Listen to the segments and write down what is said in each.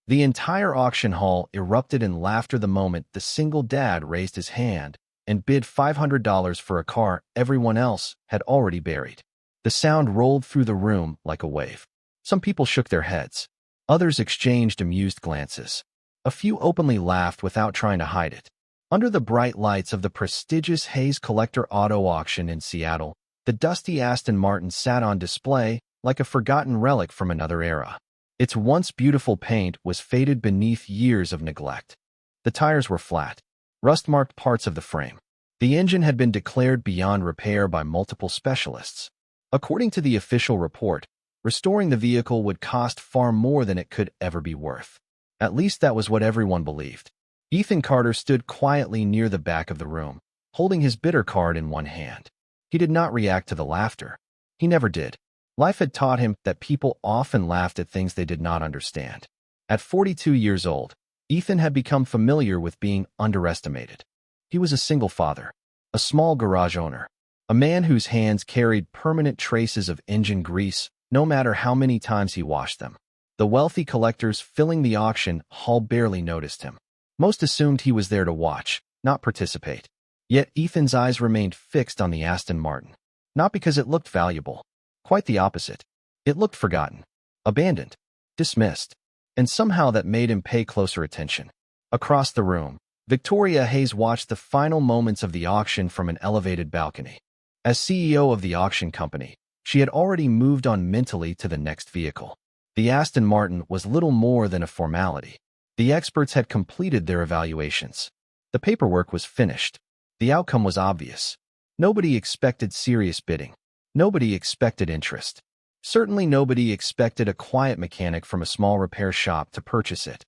The entire auction hall erupted in laughter the moment the single dad raised his hand and bid $500 for a car everyone else had already buried. The sound rolled through the room like a wave. Some people shook their heads. Others exchanged amused glances. A few openly laughed without trying to hide it. Under the bright lights of the prestigious Hayes Collector Auto Auction in Seattle, the dusty Aston Martin sat on display like a forgotten relic from another era. Its once beautiful paint was faded beneath years of neglect. The tires were flat, rust-marked parts of the frame. The engine had been declared beyond repair by multiple specialists. According to the official report, restoring the vehicle would cost far more than it could ever be worth. At least that was what everyone believed. Ethan Carter stood quietly near the back of the room, holding his bidder card in one hand. He did not react to the laughter. He never did. Life had taught him that people often laughed at things they did not understand. At 42 years old, Ethan had become familiar with being underestimated. He was a single father, a small garage owner, a man whose hands carried permanent traces of engine grease, no matter how many times he washed them. The wealthy collectors filling the auction hall barely noticed him. Most assumed he was there to watch, not participate. Yet Ethan's eyes remained fixed on the Aston Martin. Not because it looked valuable. Quite the opposite. It looked forgotten, abandoned, dismissed. And somehow that made him pay closer attention. Across the room, Victoria Hayes watched the final moments of the auction from an elevated balcony. As CEO of the auction company, she had already moved on mentally to the next vehicle. The Aston Martin was little more than a formality. The experts had completed their evaluations. The paperwork was finished. The outcome was obvious. Nobody expected serious bidding. Nobody expected interest. Certainly nobody expected a quiet mechanic from a small repair shop to purchase it.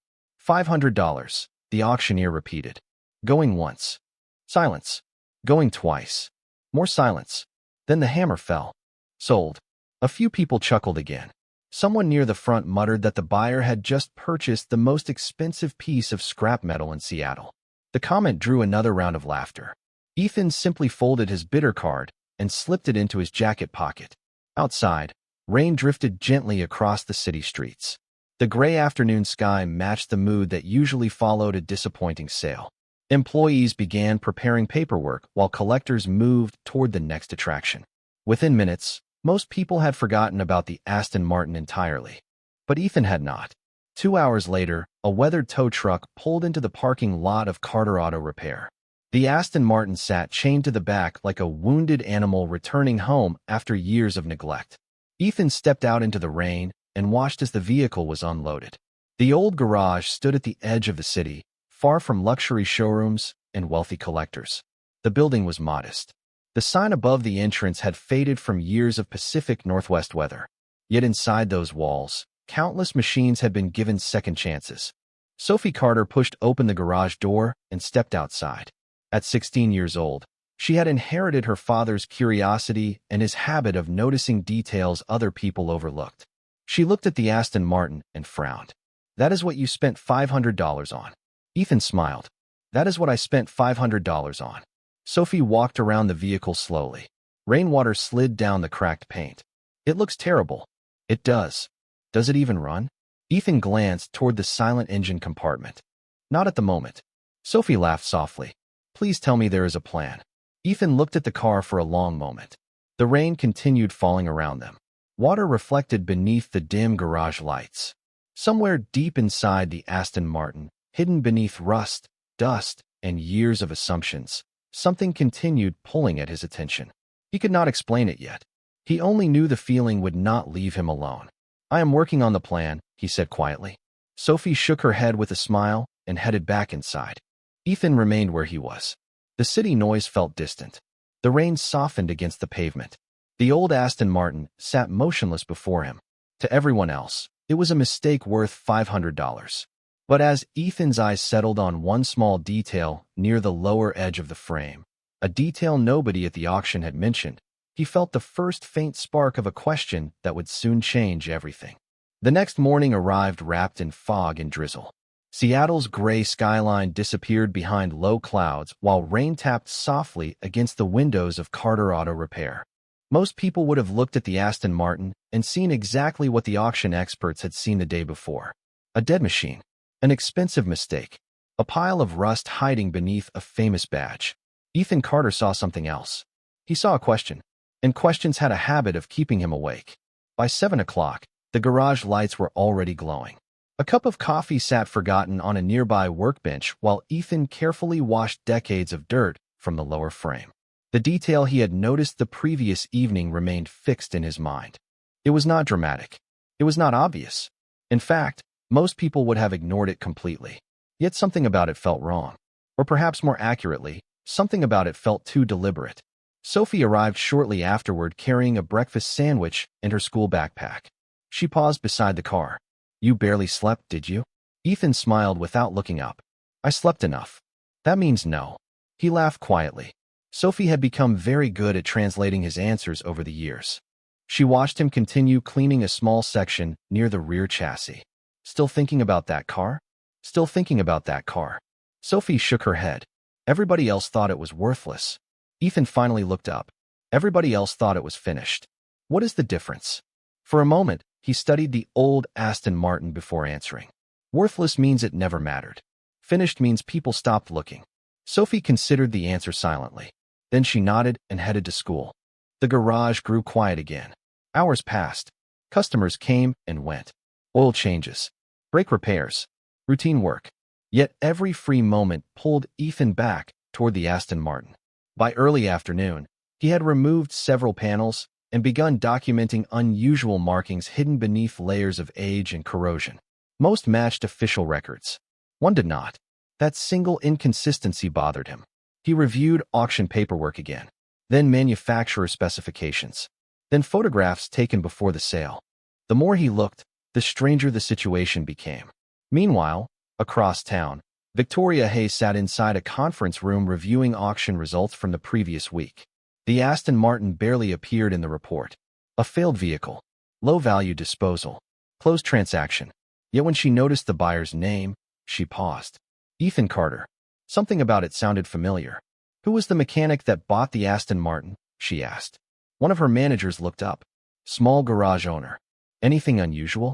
$500, the auctioneer repeated. Going once. Silence. Going twice. More silence. Then the hammer fell. Sold. A few people chuckled again. Someone near the front muttered that the buyer had just purchased the most expensive piece of scrap metal in Seattle. The comment drew another round of laughter. Ethan simply folded his bidder card and slipped it into his jacket pocket. Outside, rain drifted gently across the city streets. The gray afternoon sky matched the mood that usually followed a disappointing sale. Employees began preparing paperwork while collectors moved toward the next attraction. Within minutes, most people had forgotten about the Aston Martin entirely. But Ethan had not. 2 hours later, a weathered tow truck pulled into the parking lot of Carter Auto Repair. The Aston Martin sat chained to the back like a wounded animal returning home after years of neglect. Ethan stepped out into the rain and watched as the vehicle was unloaded. The old garage stood at the edge of the city, far from luxury showrooms and wealthy collectors. The building was modest. The sign above the entrance had faded from years of Pacific Northwest weather. Yet inside those walls, countless machines had been given second chances. Sophie Carter pushed open the garage door and stepped outside. At 16 years old, she had inherited her father's curiosity and his habit of noticing details other people overlooked. She looked at the Aston Martin and frowned. "That is what you spent $500 on." Ethan smiled. "That is what I spent $500 on." Sophie walked around the vehicle slowly. Rainwater slid down the cracked paint. "It looks terrible." "It does. Does it even run?" Ethan glanced toward the silent engine compartment. "Not at the moment." Sophie laughed softly. "Please tell me there is a plan." Ethan looked at the car for a long moment. The rain continued falling around them. Water reflected beneath the dim garage lights. Somewhere deep inside the Aston Martin, hidden beneath rust, dust, and years of assumptions, something continued pulling at his attention. He could not explain it yet. He only knew the feeling would not leave him alone. "I am working on the plan," he said quietly. Sophie shook her head with a smile and headed back inside. Ethan remained where he was. The city noise felt distant. The rain softened against the pavement. The old Aston Martin sat motionless before him. To everyone else, it was a mistake worth $500. But as Ethan's eyes settled on one small detail near the lower edge of the frame, a detail nobody at the auction had mentioned, he felt the first faint spark of a question that would soon change everything. The next morning arrived wrapped in fog and drizzle. Seattle's gray skyline disappeared behind low clouds while rain tapped softly against the windows of Carter Auto Repair. Most people would have looked at the Aston Martin and seen exactly what the auction experts had seen the day before. A dead machine. An expensive mistake. A pile of rust hiding beneath a famous badge. Ethan Carter saw something else. He saw a question, and questions had a habit of keeping him awake. By 7 o'clock, the garage lights were already glowing. A cup of coffee sat forgotten on a nearby workbench while Ethan carefully washed decades of dirt from the lower frame. The detail he had noticed the previous evening remained fixed in his mind. It was not dramatic. It was not obvious. In fact, most people would have ignored it completely. Yet something about it felt wrong. Or perhaps more accurately, something about it felt too deliberate. Sophie arrived shortly afterward carrying a breakfast sandwich and her school backpack. She paused beside the car. "You barely slept, did you?" Ethan smiled without looking up. "I slept enough." "That means no." He laughed quietly. Sophie had become very good at translating his answers over the years. She watched him continue cleaning a small section near the rear chassis. "Still thinking about that car?" "Still thinking about that car." Sophie shook her head. Everybody else thought it was worthless. Ethan finally looked up. Everybody else thought it was finished. What is the difference? For a moment, he studied the old Aston Martin before answering. Worthless means it never mattered. Finished means people stopped looking. Sophie considered the answer silently. Then she nodded and headed to school. The garage grew quiet again. Hours passed. Customers came and went. Oil changes. Brake repairs. Routine work. Yet every free moment pulled Ethan back toward the Aston Martin. By early afternoon, he had removed several panels and begun documenting unusual markings hidden beneath layers of age and corrosion. Most matched official records. One did not. That single inconsistency bothered him. He reviewed auction paperwork again, then manufacturer specifications, then photographs taken before the sale. The more he looked, the stranger the situation became. Meanwhile, across town, Victoria Hayes sat inside a conference room reviewing auction results from the previous week. The Aston Martin barely appeared in the report. A failed vehicle. Low-value disposal. Closed transaction. Yet when she noticed the buyer's name, she paused. Ethan Carter. Something about it sounded familiar. Who was the mechanic that bought the Aston Martin? She asked. One of her managers looked up. Small garage owner. Anything unusual?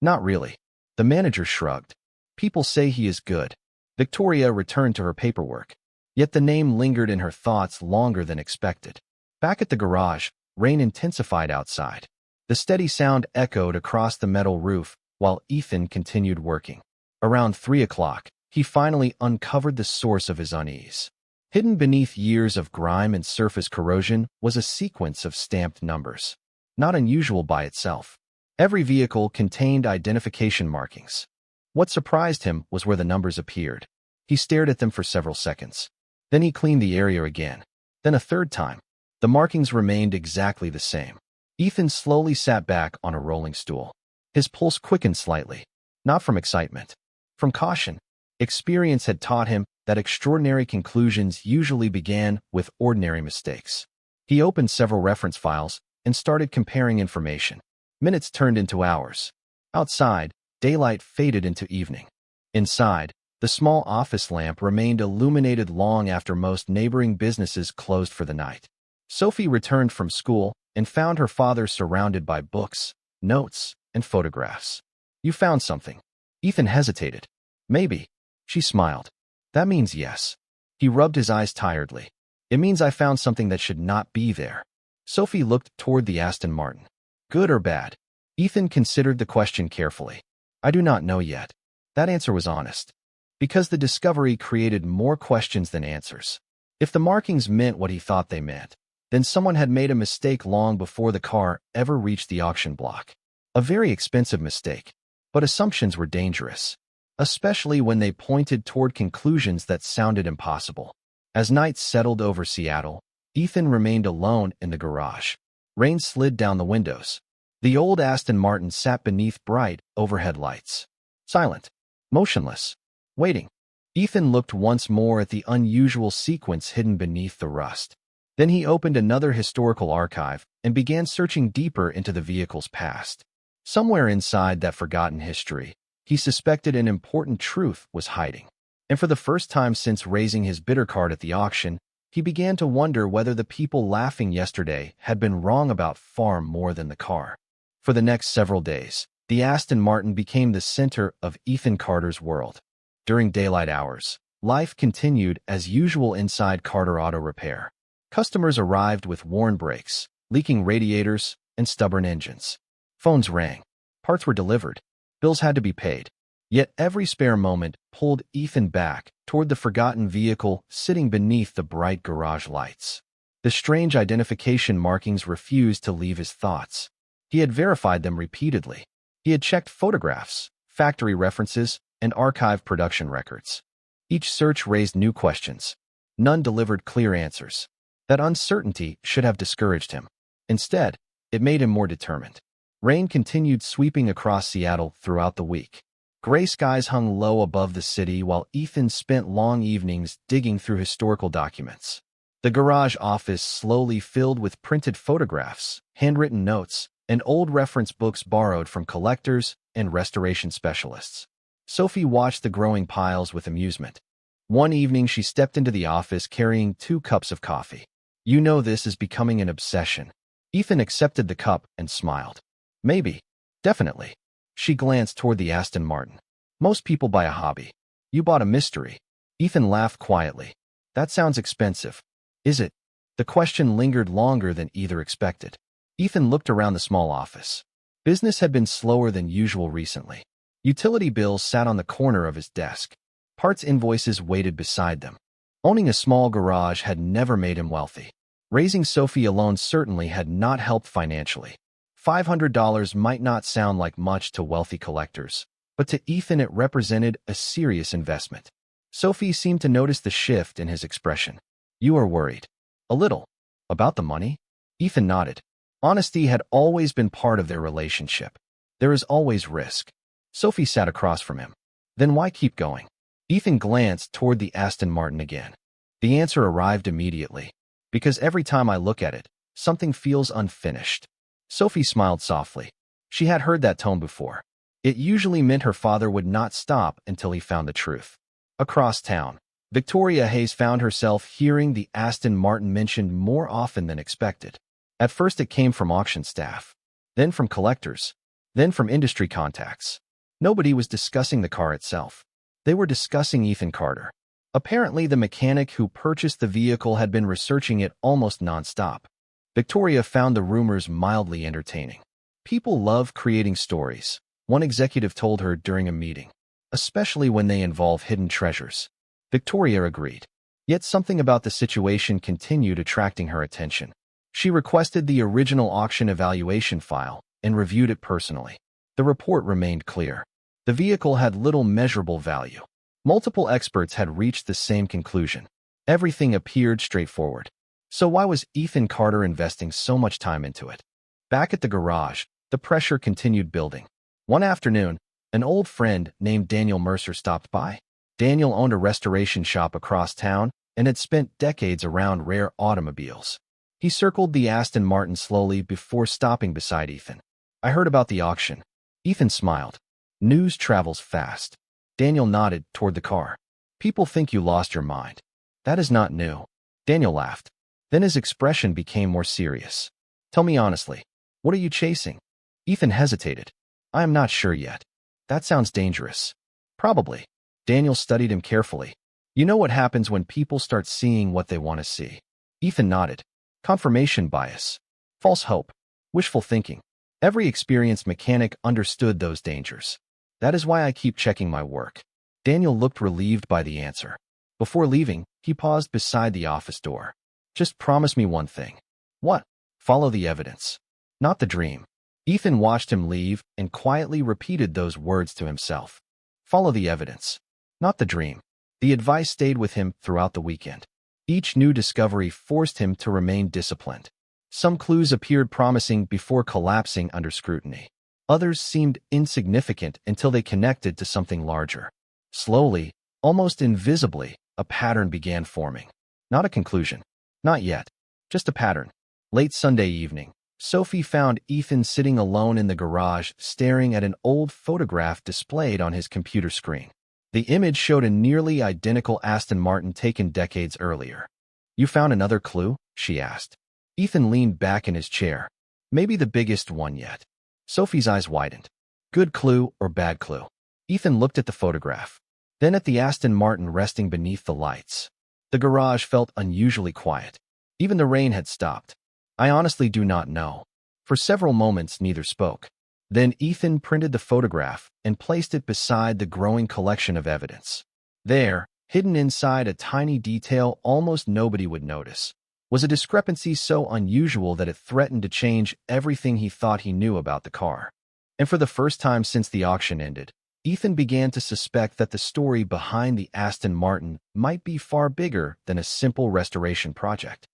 Not really. The manager shrugged. People say he is good. Victoria returned to her paperwork. Yet the name lingered in her thoughts longer than expected. Back at the garage, rain intensified outside. The steady sound echoed across the metal roof while Ethan continued working. Around 3 o'clock, he finally uncovered the source of his unease. Hidden beneath years of grime and surface corrosion was a sequence of stamped numbers. Not unusual by itself. Every vehicle contained identification markings. What surprised him was where the numbers appeared. He stared at them for several seconds. Then he cleaned the area again. Then a third time. The markings remained exactly the same. Ethan slowly sat back on a rolling stool. His pulse quickened slightly. Not from excitement. From caution. Experience had taught him that extraordinary conclusions usually began with ordinary mistakes. He opened several reference files and started comparing information. Minutes turned into hours. Outside, daylight faded into evening. Inside, the small office lamp remained illuminated long after most neighboring businesses closed for the night. Sophie returned from school and found her father surrounded by books, notes, and photographs. You found something. Ethan hesitated. Maybe. She smiled. That means yes. He rubbed his eyes tiredly. It means I found something that should not be there. Sophie looked toward the Aston Martin. Good or bad? Ethan considered the question carefully. I do not know yet. That answer was honest. Because the discovery created more questions than answers. If the markings meant what he thought they meant, then someone had made a mistake long before the car ever reached the auction block. A very expensive mistake. But assumptions were dangerous, especially when they pointed toward conclusions that sounded impossible. As night settled over Seattle, Ethan remained alone in the garage. Rain slid down the windows. The old Aston Martin sat beneath bright overhead lights. Silent. Motionless. Waiting. Ethan looked once more at the unusual sequence hidden beneath the rust. Then he opened another historical archive and began searching deeper into the vehicle's past. Somewhere inside that forgotten history, he suspected an important truth was hiding. And for the first time since raising his bidder card at the auction, he began to wonder whether the people laughing yesterday had been wrong about far more than the car. For the next several days, The Aston Martin became the center of Ethan Carter's world. During daylight hours, life continued as usual inside Carter Auto Repair. Customers arrived with worn brakes, leaking radiators, and stubborn engines. Phones rang. Parts were delivered. Bills had to be paid. Yet every spare moment pulled Ethan back toward the forgotten vehicle sitting beneath the bright garage lights. The strange identification markings refused to leave his thoughts. He had verified them repeatedly. He had checked photographs, factory references, and archived production records. Each search raised new questions. None delivered clear answers. That uncertainty should have discouraged him. Instead, it made him more determined. Rain continued sweeping across Seattle throughout the week. Gray skies hung low above the city while Ethan spent long evenings digging through historical documents. The garage office slowly filled with printed photographs, handwritten notes, and old reference books borrowed from collectors and restoration specialists. Sophie watched the growing piles with amusement. One evening, she stepped into the office carrying 2 cups of coffee. "You know this is becoming an obsession." Ethan accepted the cup and smiled. "Maybe. Definitely." She glanced toward the Aston Martin. "Most people buy a hobby. You bought a mystery." Ethan laughed quietly. "That sounds expensive." "Is it?" The question lingered longer than either expected. Ethan looked around the small office. Business had been slower than usual recently. Utility bills sat on the corner of his desk. Parts invoices waited beside them. Owning a small garage had never made him wealthy. Raising Sophie alone certainly had not helped financially. $500 might not sound like much to wealthy collectors, but to Ethan it represented a serious investment. Sophie seemed to notice the shift in his expression. "You are worried." "A little." "About the money?" Ethan nodded. Honesty had always been part of their relationship. There is always risk. Sophie sat across from him. "Then why keep going?" Ethan glanced toward the Aston Martin again. The answer arrived immediately. "Because every time I look at it, something feels unfinished." Sophie smiled softly. She had heard that tone before. It usually meant her father would not stop until he found the truth. Across town, Victoria Hayes found herself hearing the Aston Martin mentioned more often than expected. At first it came from auction staff, then from collectors, then from industry contacts. Nobody was discussing the car itself. They were discussing Ethan Carter. Apparently, the mechanic who purchased the vehicle had been researching it almost nonstop. Victoria found the rumors mildly entertaining. "People love creating stories," one executive told her during a meeting, "especially when they involve hidden treasures." Victoria agreed. Yet something about the situation continued attracting her attention. She requested the original auction evaluation file and reviewed it personally. The report remained clear. The vehicle had little measurable value. Multiple experts had reached the same conclusion. Everything appeared straightforward. So why was Ethan Carter investing so much time into it? Back at the garage, the pressure continued building. One afternoon, an old friend named Daniel Mercer stopped by. Daniel owned a restoration shop across town and had spent decades around rare automobiles. He circled the Aston Martin slowly before stopping beside Ethan. "I heard about the auction." Ethan smiled. "News travels fast." Daniel nodded toward the car. "People think you lost your mind." "That is not new." Daniel laughed. Then his expression became more serious. "Tell me honestly, what are you chasing?" Ethan hesitated. "I am not sure yet." "That sounds dangerous." "Probably." Daniel studied him carefully. "You know what happens when people start seeing what they want to see." Ethan nodded. "Confirmation bias. False hope. Wishful thinking." Every experienced mechanic understood those dangers. "That is why I keep checking my work." Daniel looked relieved by the answer. Before leaving, he paused beside the office door. "Just promise me one thing." "What?" "Follow the evidence. Not the dream." Ethan watched him leave and quietly repeated those words to himself. Follow the evidence. Not the dream. The advice stayed with him throughout the weekend. Each new discovery forced him to remain disciplined. Some clues appeared promising before collapsing under scrutiny. Others seemed insignificant until they connected to something larger. Slowly, almost invisibly, a pattern began forming. Not a conclusion. Not yet. Just a pattern. Late Sunday evening, Sophie found Ethan sitting alone in the garage, staring at an old photograph displayed on his computer screen. The image showed a nearly identical Aston Martin taken decades earlier. "You found another clue?" she asked. Ethan leaned back in his chair. "Maybe the biggest one yet." Sophie's eyes widened. Good clue or bad clue? Ethan looked at the photograph, then at the Aston Martin resting beneath the lights. The garage felt unusually quiet. Even the rain had stopped. I honestly do not know. For several moments, neither spoke. Then Ethan printed the photograph and placed it beside the growing collection of evidence. There, hidden inside a tiny detail almost nobody would notice, was a discrepancy so unusual that it threatened to change everything he thought he knew about the car. And for the first time since the auction ended, Ethan began to suspect that the story behind the Aston Martin might be far bigger than a simple restoration project.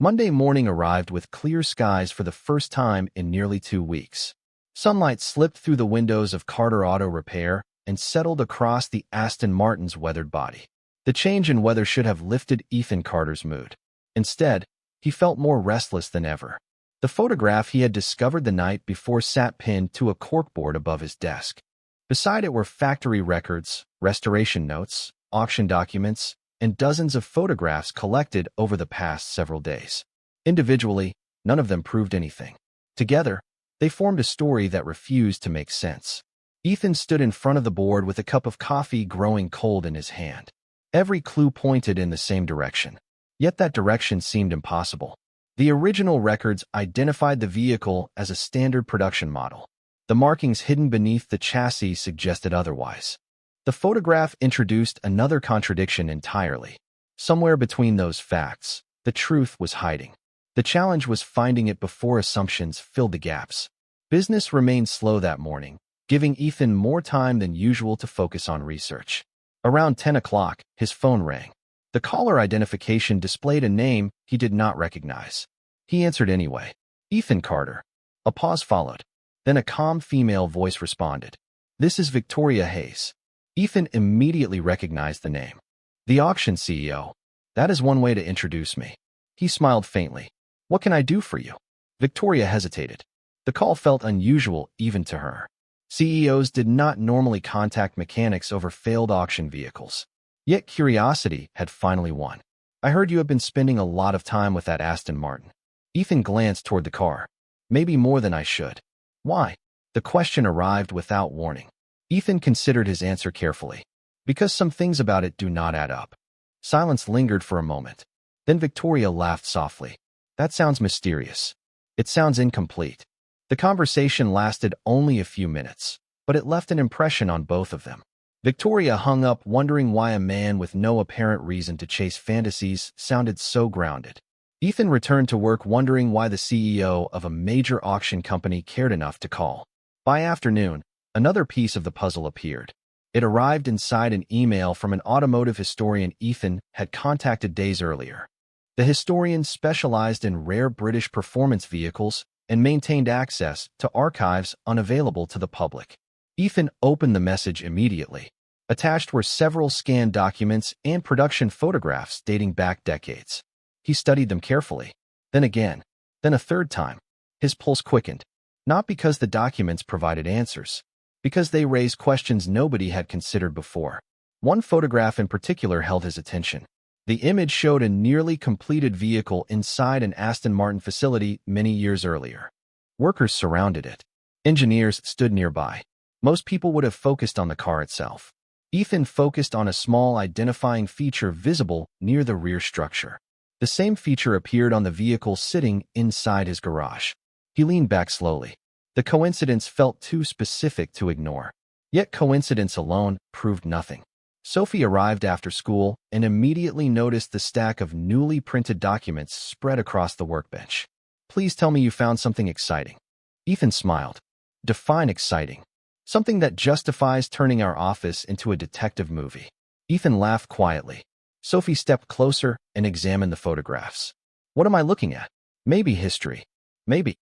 Monday morning arrived with clear skies for the first time in nearly 2 weeks. Sunlight slipped through the windows of Carter Auto Repair and settled across the Aston Martin's weathered body. The change in weather should have lifted Ethan Carter's mood. Instead, he felt more restless than ever. The photograph he had discovered the night before sat pinned to a corkboard above his desk. Beside it were factory records, restoration notes, auction documents, and dozens of photographs collected over the past several days. Individually, none of them proved anything. Together, they formed a story that refused to make sense. Ethan stood in front of the board with a cup of coffee growing cold in his hand. Every clue pointed in the same direction. Yet that direction seemed impossible. The original records identified the vehicle as a standard production model. The markings hidden beneath the chassis suggested otherwise. The photograph introduced another contradiction entirely. Somewhere between those facts, the truth was hiding. The challenge was finding it before assumptions filled the gaps. Business remained slow that morning, giving Ethan more time than usual to focus on research. Around 10 o'clock, his phone rang. The caller identification displayed a name he did not recognize. He answered anyway. Ethan Carter. A pause followed. Then a calm female voice responded. This is Victoria Hayes. Ethan immediately recognized the name. The auction CEO. That is one way to introduce me. He smiled faintly. What can I do for you? Victoria hesitated. The call felt unusual even to her. CEOs did not normally contact mechanics over failed auction vehicles. Yet curiosity had finally won. I heard you have been spending a lot of time with that Aston Martin. Ethan glanced toward the car. Maybe more than I should. Why? The question arrived without warning. Ethan considered his answer carefully. Because some things about it do not add up. Silence lingered for a moment. Then Victoria laughed softly. That sounds mysterious. It sounds incomplete. The conversation lasted only a few minutes, but it left an impression on both of them. Victoria hung up wondering why a man with no apparent reason to chase fantasies sounded so grounded. Ethan returned to work wondering why the CEO of a major auction company cared enough to call. By afternoon, another piece of the puzzle appeared. It arrived inside an email from an automotive historian Ethan had contacted days earlier. The historian specialized in rare British performance vehicles and maintained access to archives unavailable to the public. Ethan opened the message immediately. Attached were several scanned documents and production photographs dating back decades. He studied them carefully. Then again. Then a third time. His pulse quickened. Not because the documents provided answers, because they raised questions nobody had considered before. One photograph in particular held his attention. The image showed a nearly completed vehicle inside an Aston Martin facility many years earlier. Workers surrounded it. Engineers stood nearby. Most people would have focused on the car itself. Ethan focused on a small identifying feature visible near the rear structure. The same feature appeared on the vehicle sitting inside his garage. He leaned back slowly. The coincidence felt too specific to ignore. Yet coincidence alone proved nothing. Sophie arrived after school and immediately noticed the stack of newly printed documents spread across the workbench. Please tell me you found something exciting. Ethan smiled. Define exciting. Something that justifies turning our office into a detective movie. Ethan laughed quietly. Sophie stepped closer and examined the photographs. What am I looking at? Maybe history. Maybe.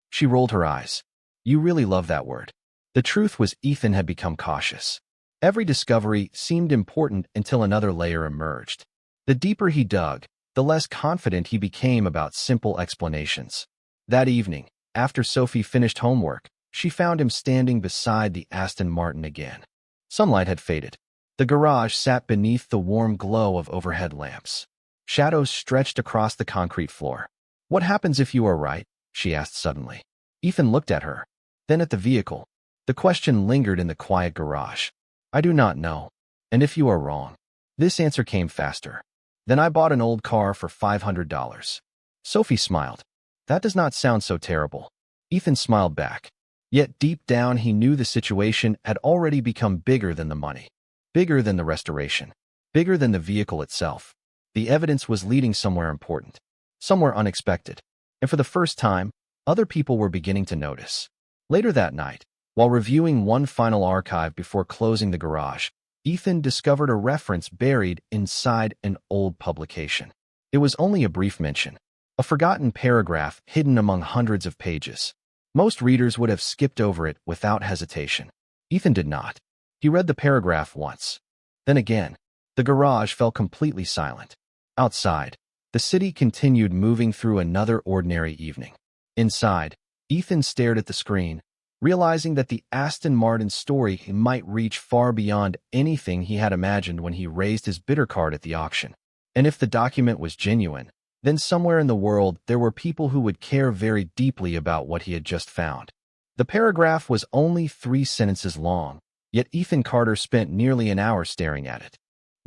She rolled her eyes. You really love that word. The truth was Ethan had become cautious. Every discovery seemed important until another layer emerged. The deeper he dug, the less confident he became about simple explanations. That evening, after Sophie finished homework, she found him standing beside the Aston Martin again. Sunlight had faded. The garage sat beneath the warm glow of overhead lamps. Shadows stretched across the concrete floor. What happens if you are right? She asked suddenly. Ethan looked at her, then at the vehicle. The question lingered in the quiet garage. I do not know. And if you are wrong? This answer came faster. Then I bought an old car for $500. Sophie smiled. That does not sound so terrible. Ethan smiled back. Yet deep down he knew the situation had already become bigger than the money. Bigger than the restoration. Bigger than the vehicle itself. The evidence was leading somewhere important. Somewhere unexpected. And for the first time, other people were beginning to notice. Later that night, while reviewing one final archive before closing the garage, Ethan discovered a reference buried inside an old publication. It was only a brief mention. A forgotten paragraph hidden among hundreds of pages. Most readers would have skipped over it without hesitation. Ethan did not. He read the paragraph once. Then again. The garage fell completely silent. Outside, the city continued moving through another ordinary evening. Inside, Ethan stared at the screen, realizing that the Aston Martin story might reach far beyond anything he had imagined when he raised his bidder card at the auction. And if the document was genuine, then somewhere in the world there were people who would care very deeply about what he had just found. The paragraph was only 3 sentences long, yet Ethan Carter spent nearly an hour staring at it.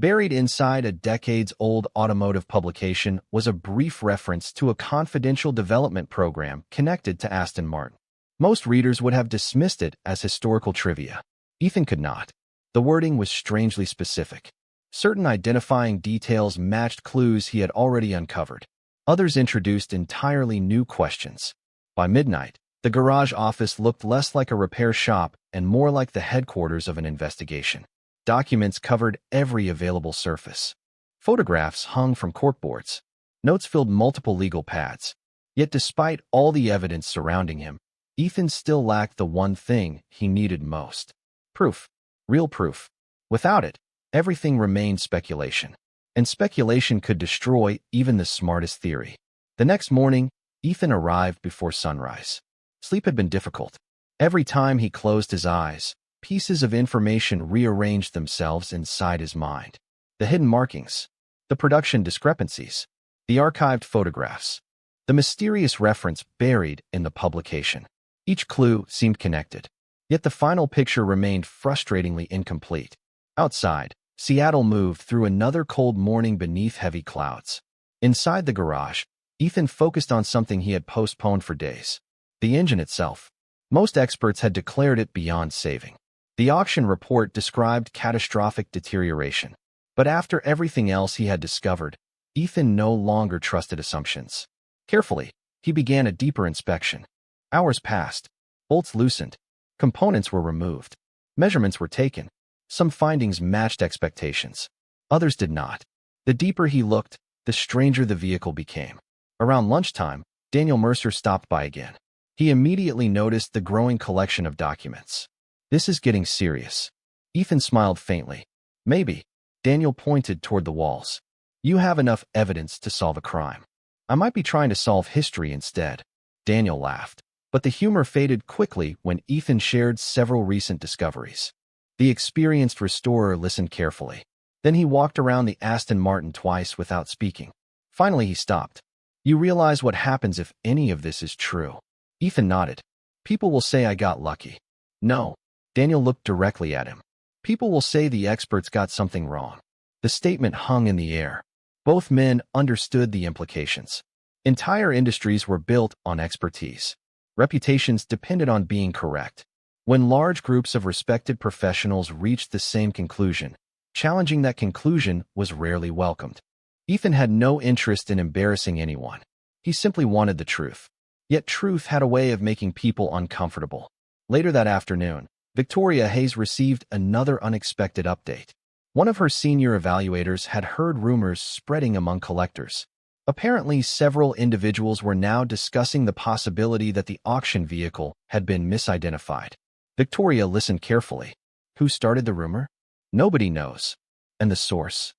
Buried inside a decades-old automotive publication was a brief reference to a confidential development program connected to Aston Martin. Most readers would have dismissed it as historical trivia. Ethan could not. The wording was strangely specific. Certain identifying details matched clues he had already uncovered. Others introduced entirely new questions. By midnight, the garage office looked less like a repair shop and more like the headquarters of an investigation. Documents covered every available surface. Photographs hung from corkboards. Notes filled multiple legal pads. Yet despite all the evidence surrounding him, Ethan still lacked the one thing he needed most. Proof. Real proof. Without it, everything remained speculation. And speculation could destroy even the smartest theory. The next morning, Ethan arrived before sunrise. Sleep had been difficult. Every time he closed his eyes, pieces of information rearranged themselves inside his mind. The hidden markings, the production discrepancies, the archived photographs, the mysterious reference buried in the publication. Each clue seemed connected. Yet the final picture remained frustratingly incomplete. Outside, Seattle moved through another cold morning beneath heavy clouds. Inside the garage, Ethan focused on something he had postponed for days. The engine itself. Most experts had declared it beyond saving. The auction report described catastrophic deterioration. But after everything else he had discovered, Ethan no longer trusted assumptions. Carefully, he began a deeper inspection. Hours passed. Bolts loosened. Components were removed. Measurements were taken. Some findings matched expectations. Others did not. The deeper he looked, the stranger the vehicle became. Around lunchtime, Daniel Mercer stopped by again. He immediately noticed the growing collection of documents. This is getting serious. Ethan smiled faintly. Maybe. Daniel pointed toward the walls. You have enough evidence to solve a crime. I might be trying to solve history instead. Daniel laughed. But the humor faded quickly when Ethan shared several recent discoveries. The experienced restorer listened carefully. Then he walked around the Aston Martin twice without speaking. Finally, he stopped. You realize what happens if any of this is true? Ethan nodded. People will say I got lucky. No. Daniel looked directly at him. People will say the experts got something wrong. The statement hung in the air. Both men understood the implications. Entire industries were built on expertise. Reputations depended on being correct. When large groups of respected professionals reached the same conclusion, challenging that conclusion was rarely welcomed. Ethan had no interest in embarrassing anyone. He simply wanted the truth. Yet truth had a way of making people uncomfortable. Later that afternoon, Victoria Hayes received another unexpected update. One of her senior evaluators had heard rumors spreading among collectors. Apparently, several individuals were now discussing the possibility that the auction vehicle had been misidentified. Victoria listened carefully. Who started the rumor? Nobody knows. And the source?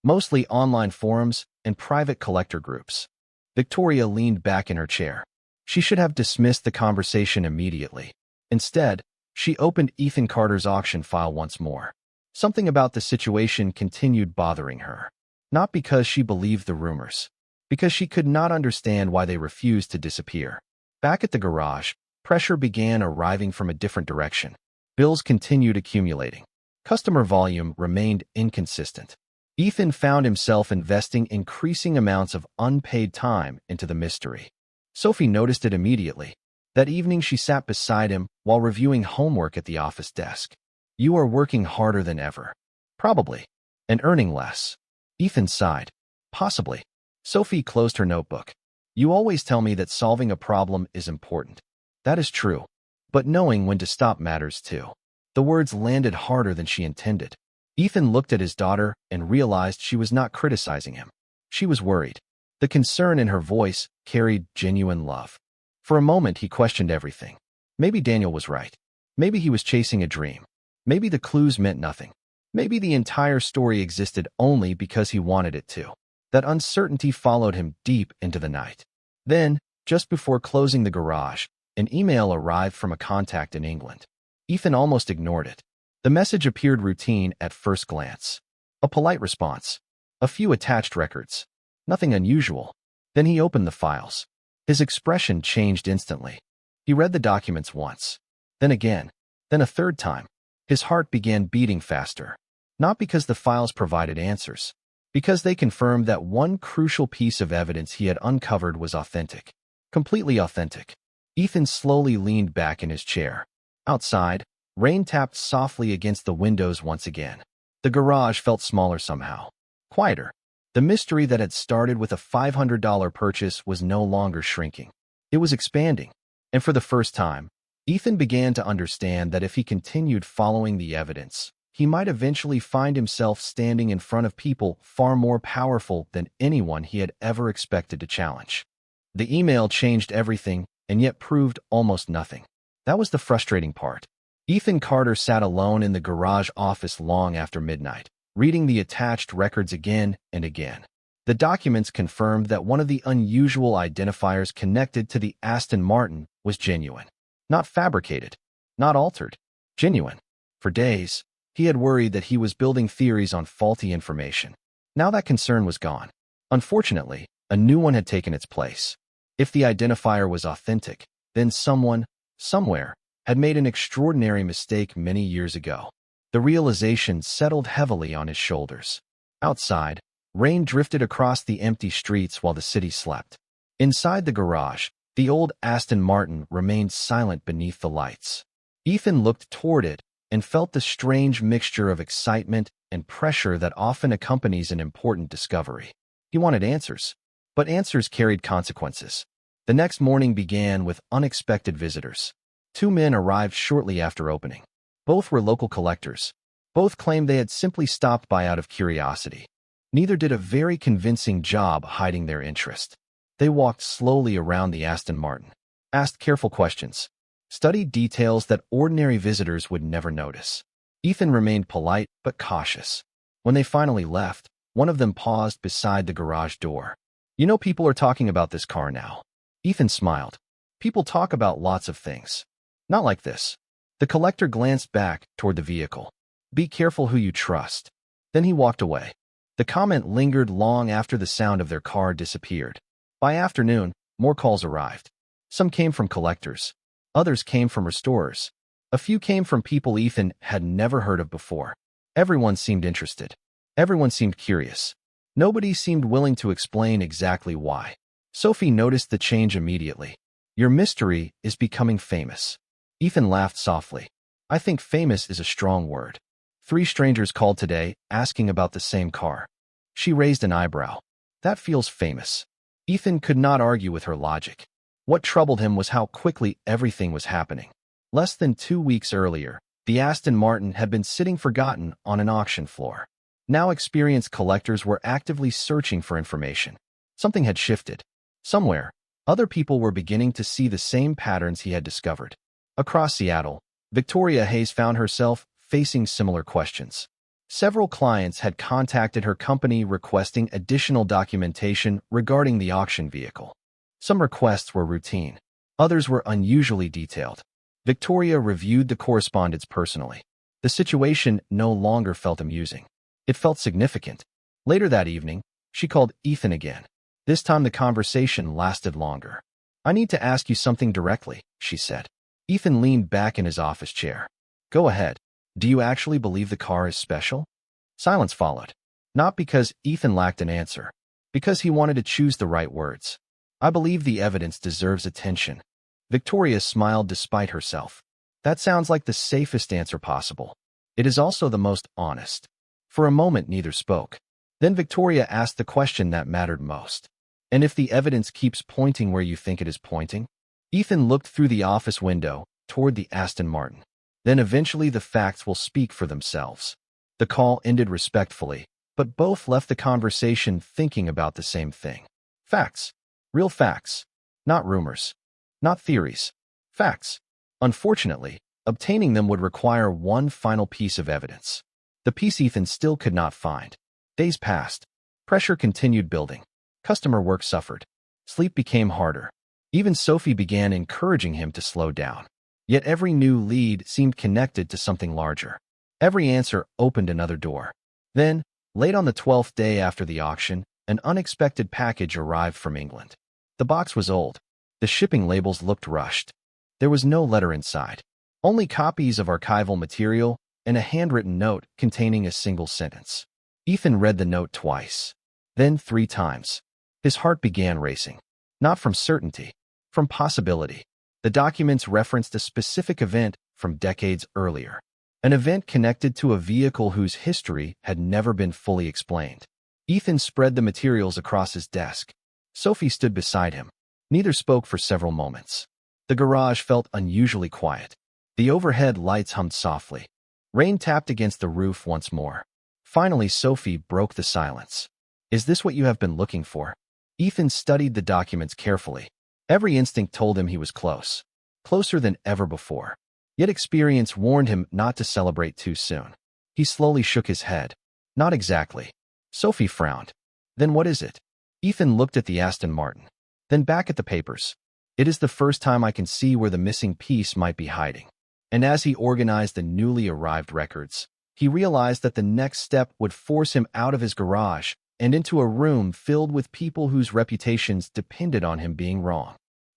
Mostly online forums and private collector groups. Victoria leaned back in her chair. She should have dismissed the conversation immediately. Instead, she opened Ethan Carter's auction file once more. Something about the situation continued bothering her. Not because she believed the rumors. Because she could not understand why they refused to disappear. Back at the garage, pressure began arriving from a different direction. Bills continued accumulating. Customer volume remained inconsistent. Ethan found himself investing increasing amounts of unpaid time into the mystery. Sophie noticed it immediately. That evening she sat beside him while reviewing homework at the office desk. "You are working harder than ever." "Probably. And earning less." Ethan sighed. "Possibly." Sophie closed her notebook. "You always tell me that solving a problem is important." "That is true. But knowing when to stop matters too." The words landed harder than she intended. Ethan looked at his daughter and realized she was not criticizing him. She was worried. The concern in her voice carried genuine love. For a moment, he questioned everything. Maybe Daniel was right. Maybe he was chasing a dream. Maybe the clues meant nothing. Maybe the entire story existed only because he wanted it to. That uncertainty followed him deep into the night. Then, just before closing the garage, an email arrived from a contact in England. Ethan almost ignored it. The message appeared routine at first glance. A polite response. A few attached records. Nothing unusual. Then he opened the files. His expression changed instantly. He read the documents once. Then again. Then a third time. His heart began beating faster. Not because the files provided answers. Because they confirmed that one crucial piece of evidence he had uncovered was authentic. Completely authentic. Ethan slowly leaned back in his chair. Outside, rain tapped softly against the windows once again. The garage felt smaller somehow. Quieter. The mystery that had started with a $500 purchase was no longer shrinking. It was expanding. And for the first time, Ethan began to understand that if he continued following the evidence, he might eventually find himself standing in front of people far more powerful than anyone he had ever expected to challenge. The email changed everything and yet proved almost nothing. That was the frustrating part. Ethan Carter sat alone in the garage office long after midnight, reading the attached records again and again. The documents confirmed that one of the unusual identifiers connected to the Aston Martin was genuine. Not fabricated. Not altered. Genuine. For days, he had worried that he was building theories on faulty information. Now that concern was gone. Unfortunately, a new one had taken its place. If the identifier was authentic, then someone, somewhere, had made an extraordinary mistake many years ago. The realization settled heavily on his shoulders. Outside, rain drifted across the empty streets while the city slept. Inside the garage, the old Aston Martin remained silent beneath the lights. Ethan looked toward it and felt the strange mixture of excitement and pressure that often accompanies an important discovery. He wanted answers, but answers carried consequences. The next morning began with unexpected visitors. Two men arrived shortly after opening. Both were local collectors. Both claimed they had simply stopped by out of curiosity. Neither did a very convincing job hiding their interest. They walked slowly around the Aston Martin, asked careful questions, studied details that ordinary visitors would never notice. Ethan remained polite but cautious. When they finally left, one of them paused beside the garage door. "You know, people are talking about this car now." Ethan smiled. "People talk about lots of things. Not like this." The collector glanced back toward the vehicle. "Be careful who you trust." Then he walked away. The comment lingered long after the sound of their car disappeared. By afternoon, more calls arrived. Some came from collectors. Others came from restorers. A few came from people Ethan had never heard of before. Everyone seemed interested. Everyone seemed curious. Nobody seemed willing to explain exactly why. Sophie noticed the change immediately. "Your mystery is becoming famous." Ethan laughed softly. "I think famous is a strong word. 3 strangers called today asking about the same car." She raised an eyebrow. "That feels famous." Ethan could not argue with her logic. What troubled him was how quickly everything was happening. Less than 2 weeks earlier, the Aston Martin had been sitting forgotten on an auction floor. Now experienced collectors were actively searching for information. Something had shifted. Somewhere, other people were beginning to see the same patterns he had discovered. Across Seattle, Victoria Hayes found herself facing similar questions. Several clients had contacted her company requesting additional documentation regarding the auction vehicle. Some requests were routine. Others were unusually detailed. Victoria reviewed the correspondence personally. The situation no longer felt amusing. It felt significant. Later that evening, she called Ethan again. This time the conversation lasted longer. "I need to ask you something directly," she said. Ethan leaned back in his office chair. Go ahead. Do you actually believe the car is special? Silence followed. Not because Ethan lacked an answer, because he wanted to choose the right words. I believe the evidence deserves attention. Victoria smiled despite herself. That sounds like the safest answer possible. It is also the most honest. For a moment, neither spoke. Then Victoria asked the question that mattered most. And if the evidence keeps pointing where you think it is pointing? Ethan looked through the office window toward the Aston Martin. Then eventually the facts will speak for themselves. The call ended respectfully, but both left the conversation thinking about the same thing. Facts. Real facts. Not rumors. Not theories. Facts. Unfortunately, obtaining them would require one final piece of evidence. The piece Ethan still could not find. Days passed. Pressure continued building. Customer work suffered. Sleep became harder. Even Sophie began encouraging him to slow down. Yet every new lead seemed connected to something larger. Every answer opened another door. Then, late on the 12th day after the auction, an unexpected package arrived from England. The box was old. The shipping labels looked rushed. There was no letter inside. Only copies of archival material and a handwritten note containing a single sentence. Ethan read the note twice, then 3 times. His heart began racing. Not from certainty, from possibility. The documents referenced a specific event from decades earlier. An event connected to a vehicle whose history had never been fully explained. Ethan spread the materials across his desk. Sophie stood beside him. Neither spoke for several moments. The garage felt unusually quiet. The overhead lights hummed softly. Rain tapped against the roof once more. Finally, Sophie broke the silence. Is this what you have been looking for? Ethan studied the documents carefully. Every instinct told him he was close. Closer than ever before. Yet experience warned him not to celebrate too soon. He slowly shook his head. Not exactly. Sophie frowned. Then what is it? Ethan looked at the Aston Martin. Then back at the papers. It is the first time I can see where the missing piece might be hiding. And as he organized the newly arrived records, he realized that the next step would force him out of his garage and into a room filled with people whose reputations depended on him being wrong.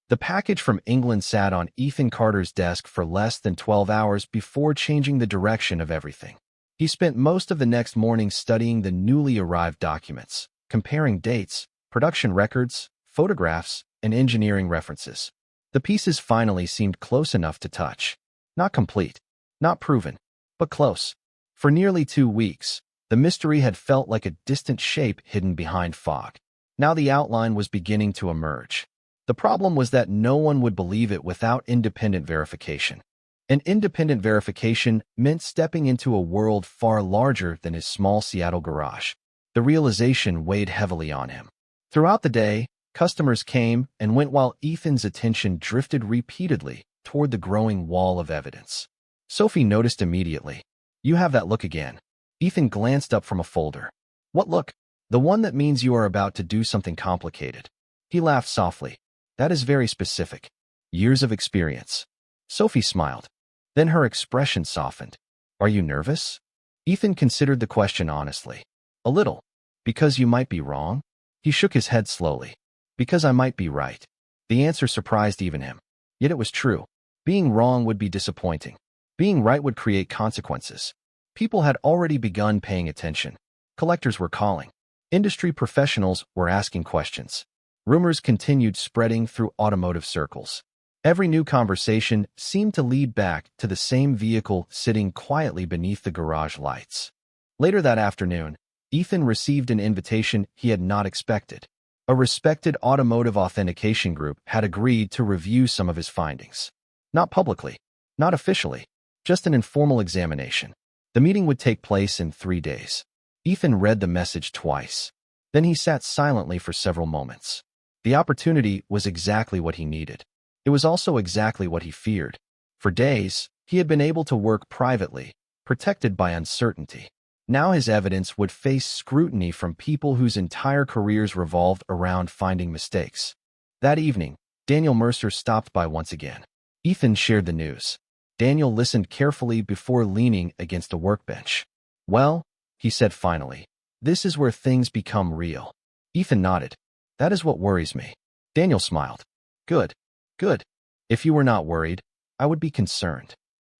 The package from England sat on Ethan Carter's desk for less than 12 hours before changing the direction of everything. He spent most of the next morning studying the newly arrived documents, comparing dates, production records, photographs, and engineering references. The pieces finally seemed close enough to touch. Not complete, not proven, but close. For nearly 2 weeks, the mystery had felt like a distant shape hidden behind fog. Now the outline was beginning to emerge. The problem was that no one would believe it without independent verification. And independent verification meant stepping into a world far larger than his small Seattle garage. The realization weighed heavily on him. Throughout the day, customers came and went while Ethan's attention drifted repeatedly toward the growing wall of evidence. Sophie noticed immediately. You have that look again. Ethan glanced up from a folder. What look? The one that means you are about to do something complicated. He laughed softly. That is very specific. Years of experience. Sophie smiled. Then her expression softened. Are you nervous? Ethan considered the question honestly. A little. Because you might be wrong? He shook his head slowly. Because I might be right. The answer surprised even him. Yet it was true. Being wrong would be disappointing. Being right would create consequences. People had already begun paying attention. Collectors were calling. Industry professionals were asking questions. Rumors continued spreading through automotive circles. Every new conversation seemed to lead back to the same vehicle sitting quietly beneath the garage lights. Later that afternoon, Ethan received an invitation he had not expected. A respected automotive authentication group had agreed to review some of his findings. Not publicly, not officially, just an informal examination. The meeting would take place in 3 days. Ethan read the message twice. Then he sat silently for several moments. The opportunity was exactly what he needed. It was also exactly what he feared. For days, he had been able to work privately, protected by uncertainty. Now his evidence would face scrutiny from people whose entire careers revolved around finding mistakes. That evening, Daniel Mercer stopped by once again. Ethan shared the news. Daniel listened carefully before leaning against a workbench. Well, he said finally, this is where things become real. Ethan nodded. That is what worries me. Daniel smiled. Good. Good. If you were not worried, I would be concerned.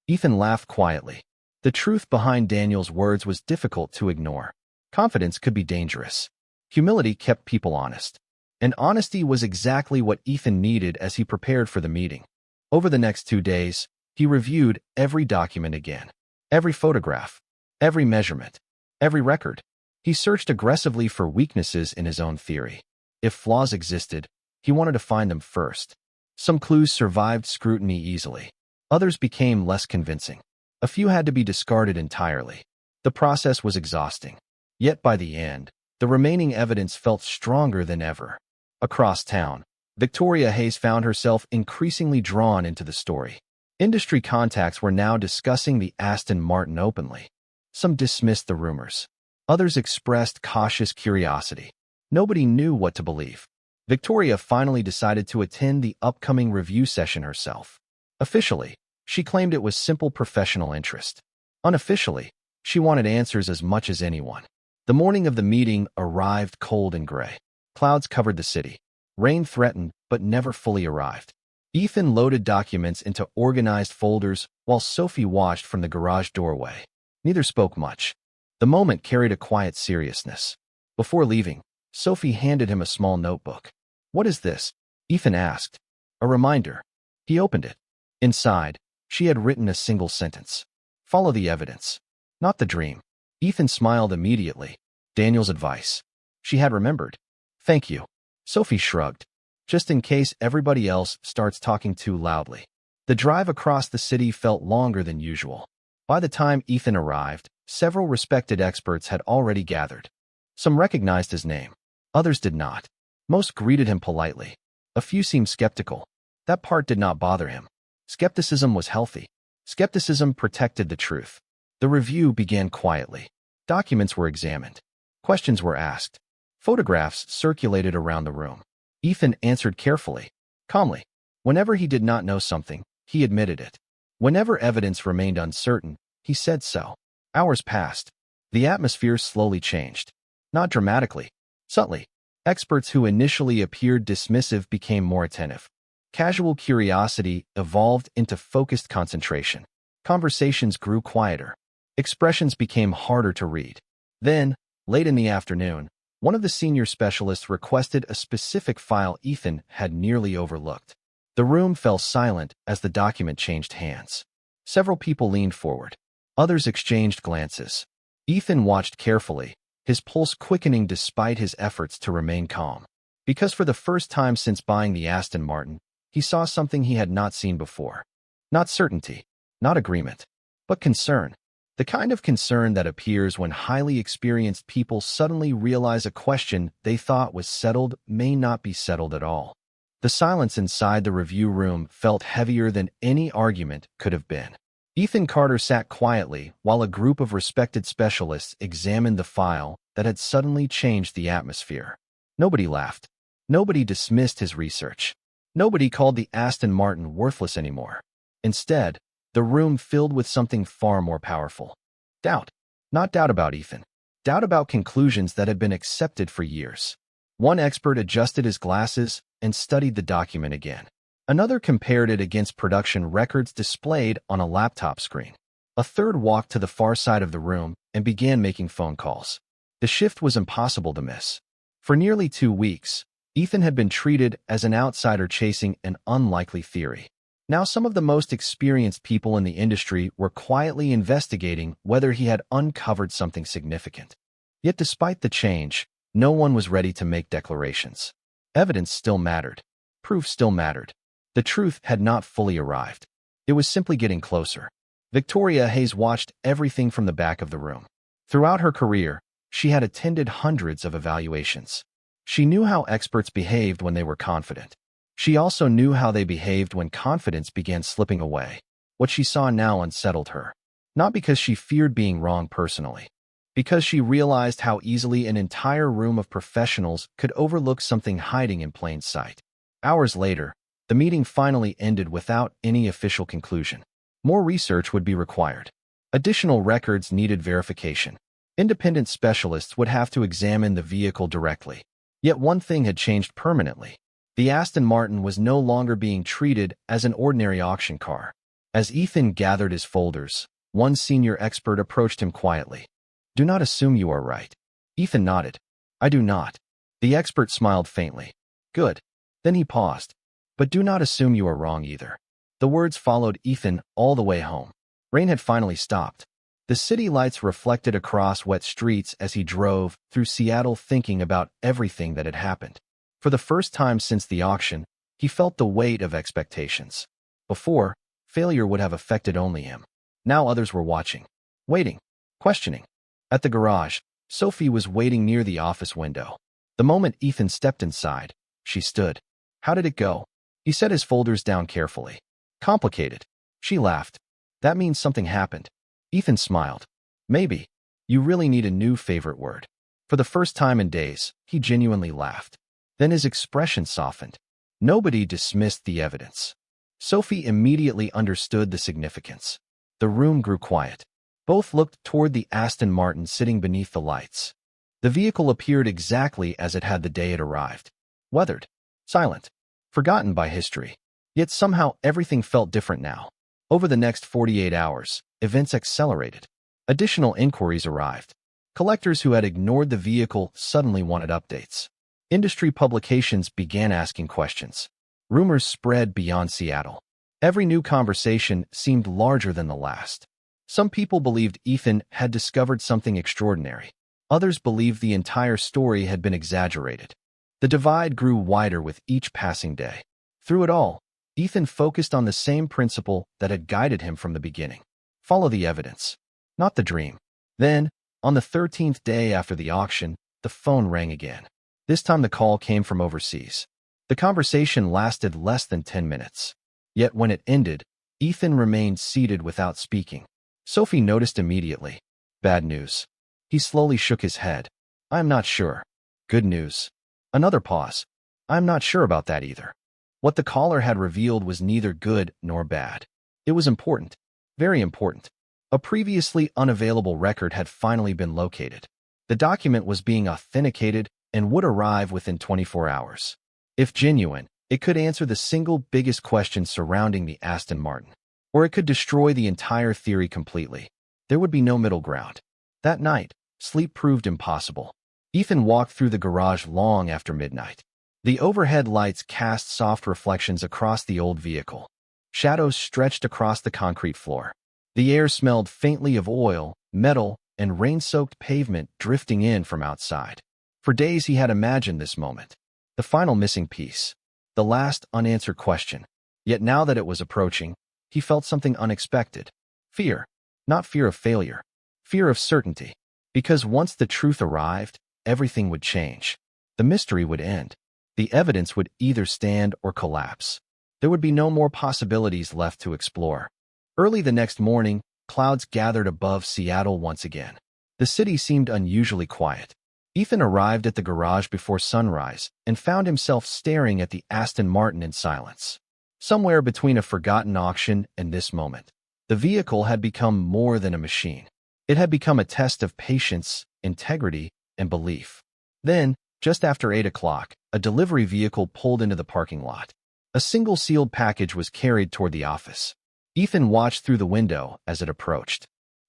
Ethan laughed quietly. The truth behind Daniel's words was difficult to ignore. Confidence could be dangerous. Humility kept people honest. And honesty was exactly what Ethan needed as he prepared for the meeting. Over the next 2 days, he reviewed every document again. Every photograph, every measurement, every record. He searched aggressively for weaknesses in his own theory. If flaws existed, he wanted to find them first. Some clues survived scrutiny easily. Others became less convincing. A few had to be discarded entirely. The process was exhausting. Yet by the end, the remaining evidence felt stronger than ever. Across town, Victoria Hayes found herself increasingly drawn into the story. Industry contacts were now discussing the Aston Martin openly. Some dismissed the rumors. Others expressed cautious curiosity. Nobody knew what to believe. Victoria finally decided to attend the upcoming review session herself. Officially, she claimed it was simple professional interest. Unofficially, she wanted answers as much as anyone. The morning of the meeting arrived cold and gray. Clouds covered the city. Rain threatened, but never fully arrived. Ethan loaded documents into organized folders while Sophie watched from the garage doorway. Neither spoke much. The moment carried a quiet seriousness. Before leaving, Sophie handed him a small notebook. "What is this?" Ethan asked. "A reminder." He opened it. Inside, she had written a single sentence. "Follow the evidence, not the dream." Ethan smiled immediately. Daniel's advice. She had remembered. "Thank you." Sophie shrugged. "Just in case everybody else starts talking too loudly." The drive across the city felt longer than usual. By the time Ethan arrived, several respected experts had already gathered. Some recognized his name. Others did not. Most greeted him politely. A few seemed skeptical. That part did not bother him. Skepticism was healthy. Skepticism protected the truth. The review began quietly. Documents were examined. Questions were asked. Photographs circulated around the room. Ethan answered carefully, calmly. Whenever he did not know something, he admitted it. Whenever evidence remained uncertain, he said so. Hours passed. The atmosphere slowly changed. Not dramatically, subtly. Experts who initially appeared dismissive became more attentive. Casual curiosity evolved into focused concentration. Conversations grew quieter. Expressions became harder to read. Then, late in the afternoon, one of the senior specialists requested a specific file Ethan had nearly overlooked. The room fell silent as the document changed hands. Several people leaned forward. Others exchanged glances. Ethan watched carefully, his pulse quickening despite his efforts to remain calm. Because for the first time since buying the Aston Martin, he saw something he had not seen before. Not certainty, not agreement, but concern. The kind of concern that appears when highly experienced people suddenly realize a question they thought was settled may not be settled at all. The silence inside the review room felt heavier than any argument could have been. Ethan Carter sat quietly while a group of respected specialists examined the file that had suddenly changed the atmosphere. Nobody laughed. Nobody dismissed his research. Nobody called the Aston Martin worthless anymore. Instead, the room filled with something far more powerful. Doubt. Not doubt about Ethan. Doubt about conclusions that had been accepted for years. One expert adjusted his glasses and studied the document again. Another compared it against production records displayed on a laptop screen. A third walked to the far side of the room and began making phone calls. The shift was impossible to miss. For nearly 2 weeks, Ethan had been treated as an outsider chasing an unlikely theory. Now some of the most experienced people in the industry were quietly investigating whether he had uncovered something significant. Yet despite the change, no one was ready to make declarations. Evidence still mattered. Proof still mattered. The truth had not fully arrived. It was simply getting closer. Victoria Hayes watched everything from the back of the room. Throughout her career, she had attended hundreds of evaluations. She knew how experts behaved when they were confident. She also knew how they behaved when confidence began slipping away. What she saw now unsettled her. Not because she feared being wrong personally. Because she realized how easily an entire room of professionals could overlook something hiding in plain sight. Hours later, the meeting finally ended without any official conclusion. More research would be required. Additional records needed verification. Independent specialists would have to examine the vehicle directly. Yet one thing had changed permanently. The Aston Martin was no longer being treated as an ordinary auction car. As Ethan gathered his folders, one senior expert approached him quietly. "Do not assume you are right." Ethan nodded. "I do not." The expert smiled faintly. "Good." Then he paused. "But do not assume you are wrong either." The words followed Ethan all the way home. Rain had finally stopped. The city lights reflected across wet streets as he drove through Seattle, thinking about everything that had happened. For the first time since the auction, he felt the weight of expectations. Before, failure would have affected only him. Now others were watching, waiting, questioning. At the garage, Sophie was waiting near the office window. The moment Ethan stepped inside, she stood. "How did it go?" He set his folders down carefully. "Complicated." She laughed. "That means something happened." Ethan smiled. "Maybe. You really need a new favorite word." For the first time in days, he genuinely laughed. Then his expression softened. Nobody dismissed the evidence. Sophie immediately understood the significance. The room grew quiet. Both looked toward the Aston Martin sitting beneath the lights. The vehicle appeared exactly as it had the day it arrived. Weathered, silent, forgotten by history. Yet somehow everything felt different now. Over the next 48 hours, events accelerated. Additional inquiries arrived. Collectors who had ignored the vehicle suddenly wanted updates. Industry publications began asking questions. Rumors spread beyond Seattle. Every new conversation seemed larger than the last. Some people believed Ethan had discovered something extraordinary. Others believed the entire story had been exaggerated. The divide grew wider with each passing day. Through it all, Ethan focused on the same principle that had guided him from the beginning. Follow the evidence, not the dream. Then, on the 13th day after the auction, the phone rang again. This time the call came from overseas. The conversation lasted less than 10 minutes. Yet when it ended, Ethan remained seated without speaking. Sophie noticed immediately. "Bad news." He slowly shook his head. "I am not sure." "Good news." Another pause. "I am not sure about that either." What the caller had revealed was neither good nor bad. It was important. Very important. A previously unavailable record had finally been located. The document was being authenticated and would arrive within 24 hours. If genuine, it could answer the single biggest question surrounding the Aston Martin. Or it could destroy the entire theory completely. There would be no middle ground. That night, sleep proved impossible. Ethan walked through the garage long after midnight. The overhead lights cast soft reflections across the old vehicle. Shadows stretched across the concrete floor. The air smelled faintly of oil, metal, and rain-soaked pavement drifting in from outside. For days he had imagined this moment. The final missing piece. The last unanswered question. Yet now that it was approaching, he felt something unexpected. Fear. Not fear of failure. Fear of certainty. Because once the truth arrived, everything would change. The mystery would end. The evidence would either stand or collapse. There would be no more possibilities left to explore. Early the next morning, clouds gathered above Seattle once again. The city seemed unusually quiet. Ethan arrived at the garage before sunrise and found himself staring at the Aston Martin in silence. Somewhere between a forgotten auction and this moment, the vehicle had become more than a machine. It had become a test of patience, integrity, and belief. Then, just after 8 o'clock, a delivery vehicle pulled into the parking lot. A single sealed package was carried toward the office. Ethan watched through the window as it approached.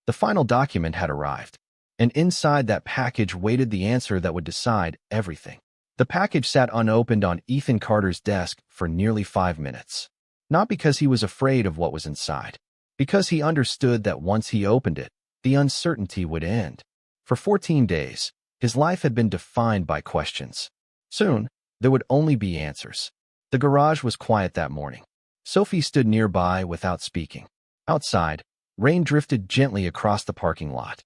The final document had arrived, and inside that package waited the answer that would decide everything. The package sat unopened on Ethan Carter's desk for nearly 5 minutes. Not because he was afraid of what was inside, because he understood that once he opened it, the uncertainty would end. For 14 days, his life had been defined by questions. Soon, there would only be answers. The garage was quiet that morning. Sophie stood nearby without speaking. Outside, rain drifted gently across the parking lot.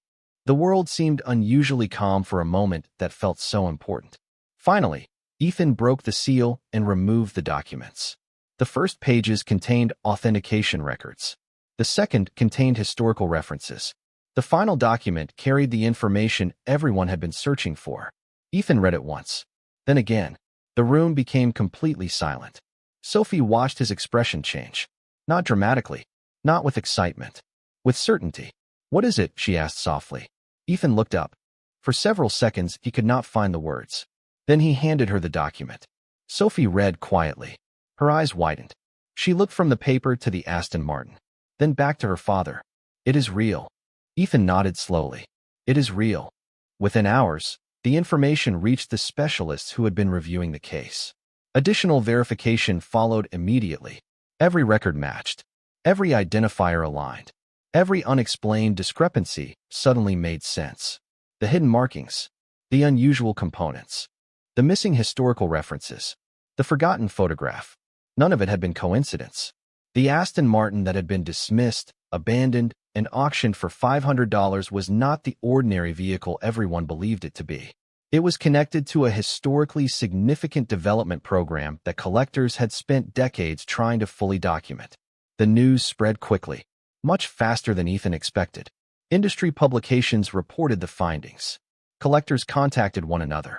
The world seemed unusually calm for a moment that felt so important. Finally, Ethan broke the seal and removed the documents. The first pages contained authentication records. The second contained historical references. The final document carried the information everyone had been searching for. Ethan read it once. Then again. The room became completely silent. Sophie watched his expression change. Not dramatically. Not with excitement. With certainty. "What is it?" she asked softly. Ethan looked up. For several seconds, he could not find the words. Then he handed her the document. Sophie read quietly. Her eyes widened. She looked from the paper to the Aston Martin. then back to her father. It is real. Ethan nodded slowly. It is real. Within hours, the information reached the specialists who had been reviewing the case. Additional verification followed immediately. Every record matched. Every identifier aligned. Every unexplained discrepancy suddenly made sense. The hidden markings. The unusual components. The missing historical references. The forgotten photograph. None of it had been coincidence. The Aston Martin that had been dismissed, abandoned, and auctioned for $500 was not the ordinary vehicle everyone believed it to be. It was connected to a historically significant development program that collectors had spent decades trying to fully document. The news spread quickly, much faster than Ethan expected. Industry publications reported the findings. Collectors contacted one another.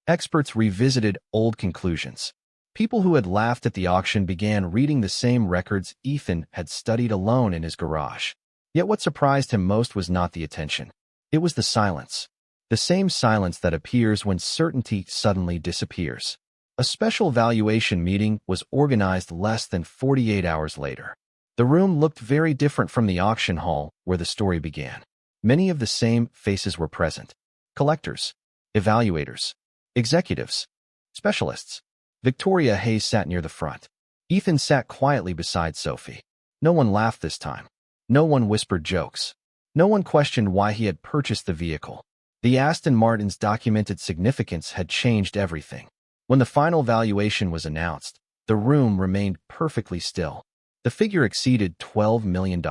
Experts revisited old conclusions. People who had laughed at the auction began reading the same records Ethan had studied alone in his garage. Yet what surprised him most was not the attention. It was the silence. The same silence that appears when certainty suddenly disappears. A special valuation meeting was organized less than 48 hours later. The room looked very different from the auction hall where the story began. Many of the same faces were present. Collectors, evaluators, executives, specialists. Victoria Hayes sat near the front. Ethan sat quietly beside Sophie. No one laughed this time. No one whispered jokes. No one questioned why he had purchased the vehicle. The Aston Martin's documented significance had changed everything. When the final valuation was announced, the room remained perfectly still. The figure exceeded $12 million.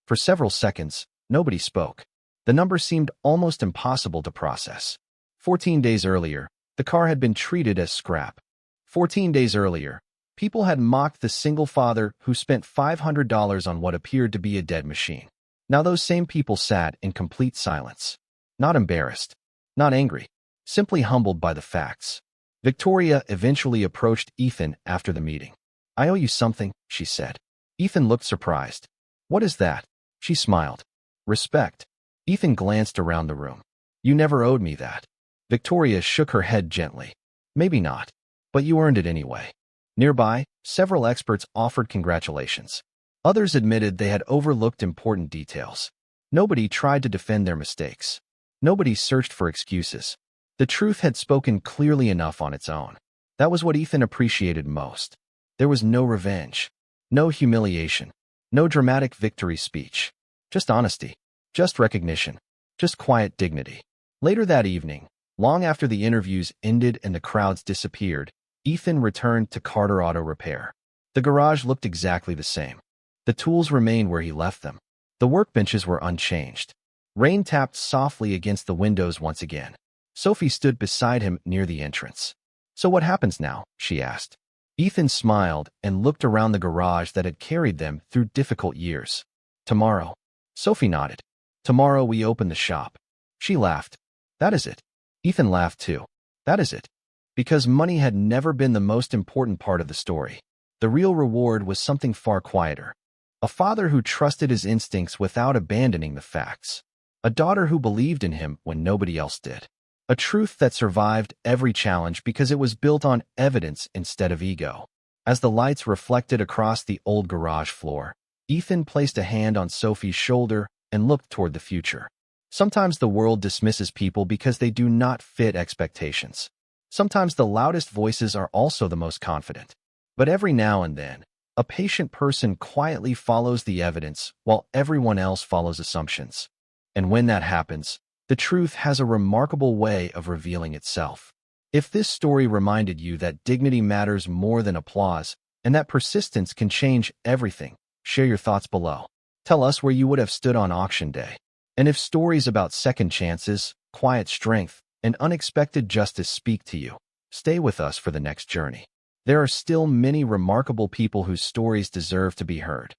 For several seconds, nobody spoke. The number seemed almost impossible to process. 14 days earlier, the car had been treated as scrap. 14 days earlier, people had mocked the single father who spent $500 on what appeared to be a dead machine. Now those same people sat in complete silence. Not embarrassed, not angry, simply humbled by the facts. Victoria eventually approached Ethan after the meeting. "I owe you something," she said. Ethan looked surprised. "What is that?" She smiled. "Respect." Ethan glanced around the room. "You never owed me that." Victoria shook her head gently. "Maybe not, but you earned it anyway." Nearby, several experts offered congratulations. Others admitted they had overlooked important details. Nobody tried to defend their mistakes. Nobody searched for excuses. The truth had spoken clearly enough on its own. That was what Ethan appreciated most. There was no revenge, no humiliation, no dramatic victory speech. Just honesty, just recognition, just quiet dignity. Later that evening, long after the interviews ended and the crowds disappeared, Ethan returned to Carter Auto Repair. The garage looked exactly the same. The tools remained where he left them. The workbenches were unchanged. Rain tapped softly against the windows once again. Sophie stood beside him near the entrance. "So what happens now?" she asked. Ethan smiled and looked around the garage that had carried them through difficult years. "Tomorrow." Sophie nodded. "Tomorrow we open the shop." She laughed. "That is it." Ethan laughed too. "That is it." Because money had never been the most important part of the story. The real reward was something far quieter. A father who trusted his instincts without abandoning the facts. A daughter who believed in him when nobody else did. A truth that survived every challenge because it was built on evidence instead of ego. As the lights reflected across the old garage floor, Ethan placed a hand on Sophie's shoulder and looked toward the future. Sometimes the world dismisses people because they do not fit expectations. Sometimes the loudest voices are also the most confident. But every now and then, a patient person quietly follows the evidence while everyone else follows assumptions. And when that happens, the truth has a remarkable way of revealing itself. If this story reminded you that dignity matters more than applause and that persistence can change everything, share your thoughts below. Tell us where you would have stood on auction day. And if stories about second chances, quiet strength, and unexpected justice speak to you, stay with us for the next journey. There are still many remarkable people whose stories deserve to be heard.